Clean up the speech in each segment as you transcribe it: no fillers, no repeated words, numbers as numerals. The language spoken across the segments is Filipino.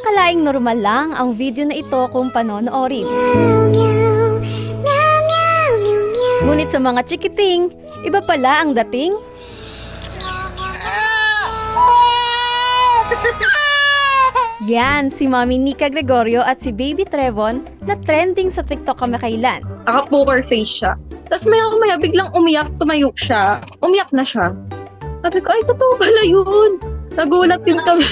Akalaing normal lang ang video na ito kung panonoorin. Ngunit sa mga chikiting, iba pala ang dating. Yan, si Mami Nika Gregorio at si Baby Trevon na trending sa TikTok kamakailan. Naka-poker face siya. Tapos maya biglang umiyak, tumayo siya. Umiyak na siya. Sabi ko, ay, totoo pala yun. Nagulat din kami.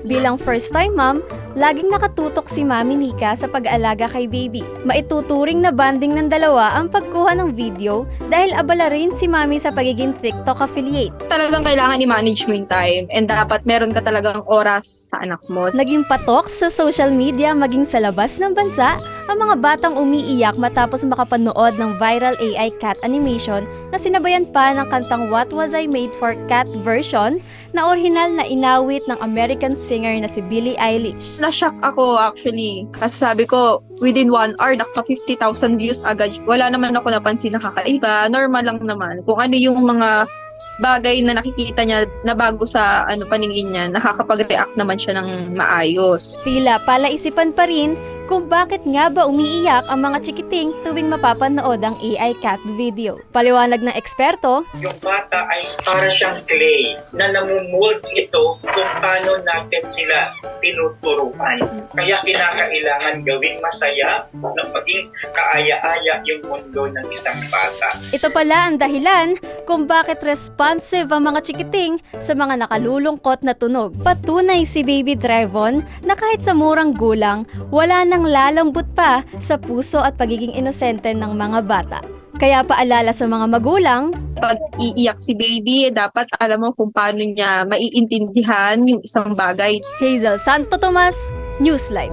Bilang first-time mom, laging nakatutok si Mami Nika sa pag-aalaga kay baby. Maituturing na bonding ng dalawa ang pagkuha ng video dahil abala rin si Mami sa pagiging TikTok affiliate. Talagang kailangan i-manage mo yung time and dapat meron ka talagang oras sa anak mo. Naging patok sa social media maging sa labas ng bansa ang mga batang umiiyak matapos makapanood ng viral AI cat animation na sinabayan pa ng kantang What Was I Made For Cat version na orihinal na inawit ng American singer na si Billie Eilish. Na-shock ako actually. Kasi sabi ko, within 1 hour, naka 50,000 views agad. Wala naman ako napansin na kakaiba. Normal lang naman. Kung ano yung mga bagay na nakikita niya na bago sa paningin niya, nakakapag-react naman siya ng maayos. Tila palaisipan pa rin kung bakit nga ba umiiyak ang mga chikiting tuwing mapapanood ang AI cat video. Paliwanag ng eksperto, yung bata ay para siyang clay na namumold ito kung paano natin sila tinuturuan. Kaya kinakailangan gawing masaya na maging kaaya-aya yung mundo ng isang bata. ito pala ang dahilan kung bakit responsive ang mga chikiting sa mga nakalulungkot na tunog. Patunay si Baby Trevon na kahit sa murang gulang, wala nang lalambot pa sa puso at pagiging inosente ng mga bata. Kaya paalala sa mga magulang, Pag iiyak si baby, dapat alam mo kung paano niya maiintindihan yung isang bagay. Hazel Santo Tomas, Newsline.